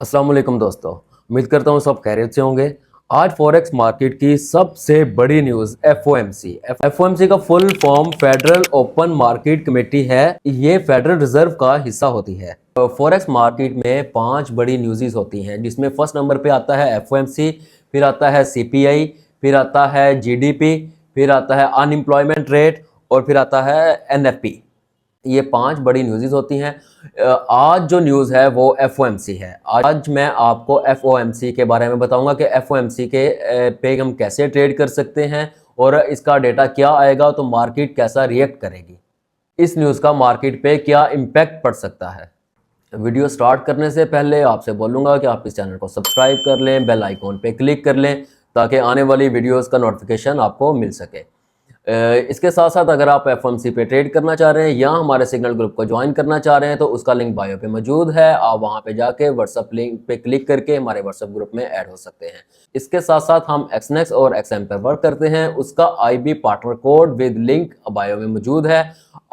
अस्सलाम वालेकुम दोस्तों, उम्मीद करता हूँ सब खैरियत से होंगे। आज फॉरेक्स मार्केट की सबसे बड़ी न्यूज़ एफओएमसी। एफओएमसी का full form federal open market committee है। ये फेडरल रिजर्व का हिस्सा होती है। फॉरेक्स मार्केट में 5 बड़ी न्यूज़ होती हैं, जिसमें फर्स्ट नंबर पे आता है एफओएमसी, फिर आता है सीपीआई, फिर आता है जीडीपी, फिर आता है अनएम्प्लॉयमेंट रेट और फिर आता है एनएफपी। ये 5 बड़ी न्यूज़ होती हैं। आज जो न्यूज़ है वो एफओएमसी है। आज मैं आपको एफओएमसी के बारे में बताऊंगा कि एफओएमसी के पे हम कैसे ट्रेड कर सकते हैं और इसका डेटा क्या आएगा तो मार्केट कैसा रिएक्ट करेगी। इस न्यूज़ का मार्केट पे क्या इम्पैक्ट पड़ सकता है। वीडियो स्टार्ट करने से पहले आपसे बोलूँगा कि आप इस चैनल को सब्सक्राइब कर लें, बेल आइकॉन पे क्लिक कर लें ताकि आने वाली वीडियोज़ का नोटिफिकेशन आपको मिल सके। इसके साथ साथ अगर आप एफएमसी पे ट्रेड करना चाह रहे हैं या हमारे सिग्नल ग्रुप को ज्वाइन करना चाह रहे हैं तो उसका लिंक बायो पे मौजूद है। आप वहां पे जाके व्हाट्सएप लिंक पे क्लिक करके हमारे व्हाट्सएप ग्रुप में ऐड हो सकते हैं। इसके साथ साथ हम एक्सनेक्स और एक्सएम पर वर्क करते हैं। उसका IB partner code with link bio में मौजूद है।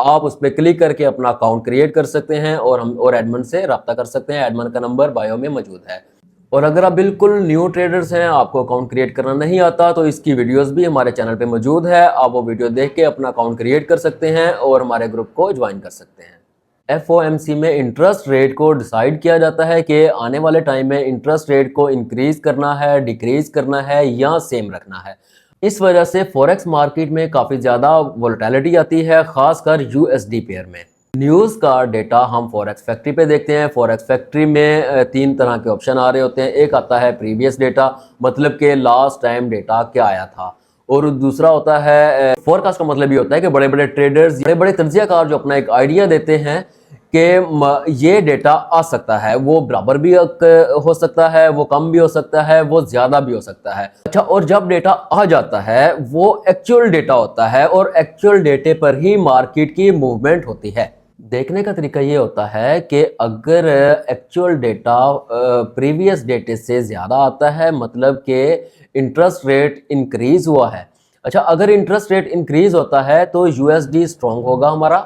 आप उस पर क्लिक करके अपना अकाउंट क्रिएट कर सकते हैं और एडमिन से रब्ता कर सकते हैं। एडमिन का नंबर बायो में मौजूद है। और अगर आप बिल्कुल न्यू ट्रेडर्स हैं, आपको अकाउंट क्रिएट करना नहीं आता, तो इसकी वीडियोस भी हमारे चैनल पे मौजूद है। आप वो वीडियो देख के अपना अकाउंट क्रिएट कर सकते हैं और हमारे ग्रुप को ज्वाइन कर सकते हैं। एफओएमसी में इंटरेस्ट रेट को डिसाइड किया जाता है कि आने वाले टाइम में इंटरेस्ट रेट को इंक्रीज करना है, डिक्रीज करना है या सेम रखना है। इस वजह से फॉरेक्स मार्केट में काफ़ी ज़्यादा वोलेटिलिटी आती है, खासकर यूएसडी पेयर में। न्यूज़ का डेटा हम फॉरेक्स फैक्ट्री पे देखते हैं। फॉरेक्स फैक्ट्री में 3 तरह के ऑप्शन आ रहे होते हैं। एक आता है प्रीवियस डेटा, मतलब कि लास्ट टाइम डेटा क्या आया था, और दूसरा होता है फोरकास्ट का मतलब ये होता है कि बड़े बड़े ट्रेडर्स, बड़े बड़े तज्जियाकार जो अपना एक आइडिया देते हैं कि ये डेटा आ सकता है, वो बराबर भी हो सकता है, वो कम भी हो सकता है, वो ज़्यादा भी हो सकता है। अच्छा, और जब डेटा आ जाता है वो एक्चुअल डेटा होता है और एक्चुअल डेटे पर ही मार्केट की मूवमेंट होती है। देखने का तरीका ये होता है कि अगर एक्चुअल डेटा प्रीवियस डेटे से ज़्यादा आता है, मतलब कि इंटरेस्ट रेट इंक्रीज हुआ है। अच्छा, अगर इंटरेस्ट रेट इंक्रीज होता है तो यूएसडी स्ट्रॉन्ग होगा हमारा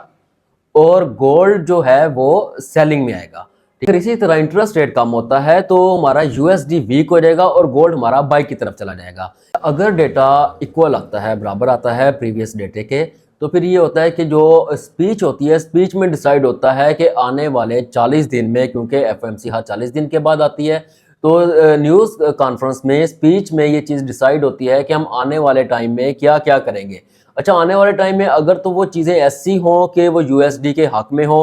और गोल्ड जो है वो सेलिंग में आएगा। अगर इसी तरह इंटरेस्ट रेट कम होता है तो हमारा यूएसडी वीक हो जाएगा और गोल्ड हमारा बाई की तरफ चला जाएगा। अगर डेटा इक्वल आता है, बराबर आता है प्रीवियस डेटे के, तो फिर ये होता है कि जो स्पीच होती है, स्पीच में डिसाइड होता है कि आने वाले 40 दिन में, क्योंकि एफओएमसी हर 40 दिन के बाद आती है, तो न्यूज़ कॉन्फ्रेंस में, स्पीच में ये चीज़ डिसाइड होती है कि हम आने वाले टाइम में क्या क्या करेंगे। अच्छा, आने वाले टाइम में अगर तो वो चीज़ें ऐसी हों कि वो यूएसडी के हक में हो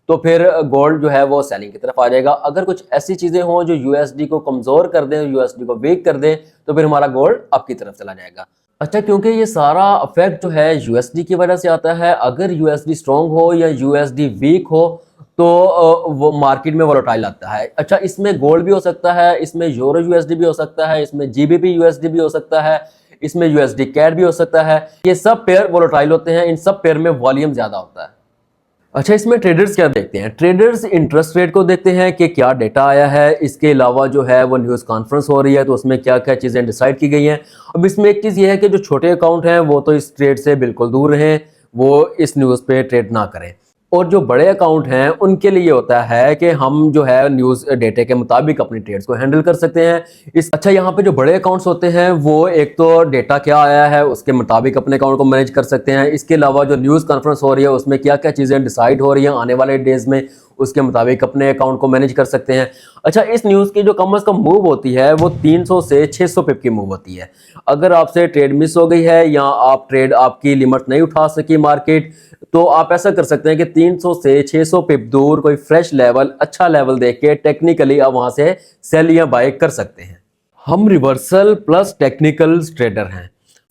तो फिर गोल्ड जो है वो सेलिंग की तरफ आ जाएगा। अगर कुछ ऐसी चीज़ें हों जो यूएसडी को कमज़ोर कर दें, यूएसडी को वीक कर दें, तो फिर हमारा गोल्ड अप की तरफ चला जाएगा। अच्छा, क्योंकि ये सारा इफेक्ट जो है यूएसडी की वजह से आता है। अगर यूएसडी स्ट्रॉन्ग हो या यूएसडी वीक हो तो वो मार्केट में वोलेटाइल आता है। अच्छा, इसमें गोल्ड भी हो सकता है, इसमें यूरो यूएसडी भी हो सकता है, इसमें जीबीपी यूएसडी भी हो सकता है, इसमें यूएसडी कैड भी हो सकता है। ये सब पेयर वोलेटाइल होते हैं, इन सब पेयर में वॉल्यूम ज़्यादा होता है। अच्छा, इसमें ट्रेडर्स क्या देखते हैं? ट्रेडर्स इंटरेस्ट रेट को देखते हैं कि क्या डेटा आया है। इसके अलावा जो है वो न्यूज़ कॉन्फ्रेंस हो रही है तो उसमें क्या क्या चीज़ें डिसाइड की गई हैं। अब इसमें एक चीज़ ये है कि जो छोटे अकाउंट हैं वो तो इस ट्रेड से बिल्कुल दूर रहें, वो इस न्यूज़ पे ट्रेड ना करें। और जो बड़े अकाउंट हैं उनके लिए होता है कि हम जो है न्यूज़ डेटे के मुताबिक अपनी ट्रेड्स को हैंडल कर सकते हैं। अच्छा, यहाँ पे जो बड़े अकाउंट्स होते हैं वो एक तो डेटा क्या आया है उसके मुताबिक अपने अकाउंट को मैनेज कर सकते हैं। इसके अलावा जो न्यूज़ कॉन्फ्रेंस हो रही है उसमें क्या क्या चीज़ें डिसाइड हो रही हैं आने वाले डेज में, उसके मुताबिक अपने अकाउंट को मैनेज कर सकते हैं। अच्छा, इस न्यूज़ की जो कम से कम मूव होती है वो 300 से 600 पिप की मूव होती है। अगर आपसे ट्रेड मिस हो गई है या आप ट्रेड आपकी लिमिट नहीं उठा सकी मार्केट, तो आप ऐसा कर सकते हैं कि 300 से 600 पिप दूर कोई फ्रेश लेवल, अच्छा लेवल देख के टेक्निकली आप वहां से सेल या बाय कर सकते हैं। हम रिवर्सल प्लस टेक्निकल ट्रेडर हैं।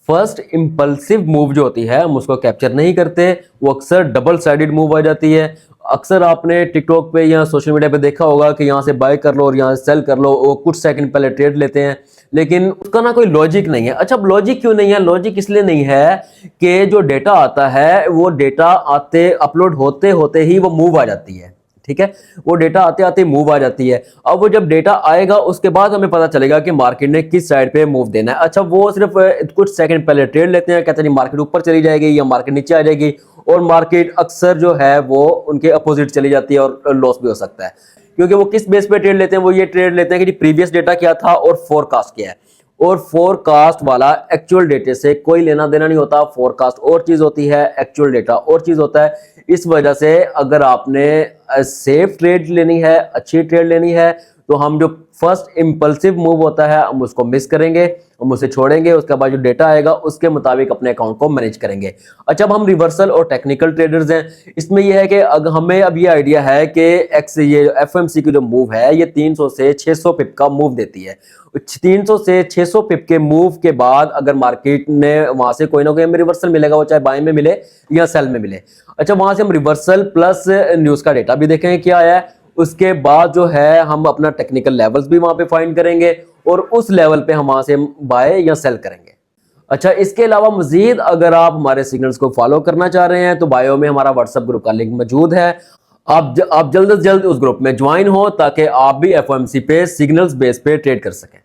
फर्स्ट इंपल्सिव मूव जो होती है हम उसको कैप्चर नहीं करते, वो अक्सर डबल साइडेड मूव आ जाती है। अक्सर आपने टिकटॉक पे या सोशल मीडिया पे देखा होगा कि यहाँ से बाय कर लो और यहाँ से सेल कर लो, वो कुछ सेकंड पहले ट्रेड लेते हैं, लेकिन उसका ना कोई लॉजिक नहीं है। अच्छा, अब लॉजिक क्यों नहीं है? लॉजिक इसलिए नहीं है कि जो डेटा आता है वो डेटा आते अपलोड होते होते ही वो मूव आ जाती है। ठीक है, वो डेटा आते आते मूव आ जाती है। अब वो जब डेटा आएगा उसके बाद हमें पता चलेगा कि मार्केट ने किस साइड पे मूव देना है। अच्छा, वो सिर्फ कुछ सेकंड पहले ट्रेड लेते हैं, कहते हैं मार्केट ऊपर चली जाएगी या मार्केट नीचे आ जाएगी, और मार्केट अक्सर जो है वो उनके अपोजिट चली जाती है और लॉस भी हो सकता है। क्योंकि वो किस बेस पे ट्रेड लेते हैं, वो ये ट्रेड लेते हैं कि प्रीवियस डेटा क्या था और फोरकास्ट क्या है, और फोरकास्ट वाला एक्चुअल डेटे से कोई लेना देना नहीं होता। फोरकास्ट और चीज होती है, एक्चुअल डेटा और चीज होता है। इस वजह से अगर आपने सेफ ट्रेड लेनी है, अच्छी ट्रेड लेनी है, तो हम जो फर्स्ट इंपल्सिव मूव होता है हम उसको मिस करेंगे, हम उसे छोड़ेंगे, उसके बाद जो डेटा आएगा उसके मुताबिक अपने अकाउंट को मैनेज करेंगे। अच्छा, अब हम रिवर्सल और टेक्निकल ट्रेडर्स हैं। इसमें यह है कि अगर हमें अब ये आइडिया है कि ये एफएमसी की जो मूव है ये 300 से 600 पिप का मूव देती है। 300 से 600 पिप के मूव के बाद अगर मार्केट ने वहां से कोई ना कोई हमें रिवर्सल मिलेगा, वो चाहे बाय में मिले या सेल में मिले। अच्छा, वहां से हम रिवर्सल प्लस न्यूज का डेटा भी देखेंगे क्या आया है। उसके बाद जो है हम अपना टेक्निकल लेवल्स भी वहां पे फाइंड करेंगे और उस लेवल पे हम वहां से बाय या सेल करेंगे। अच्छा, इसके अलावा मजीद अगर आप हमारे सिग्नल्स को फॉलो करना चाह रहे हैं तो बायो में हमारा व्हाट्सएप ग्रुप का लिंक मौजूद है। आप जल्द से जल्द उस ग्रुप में ज्वाइन हो ताकि आप भी एफओएमसी पे सिग्नल्स बेस पे ट्रेड कर सकें।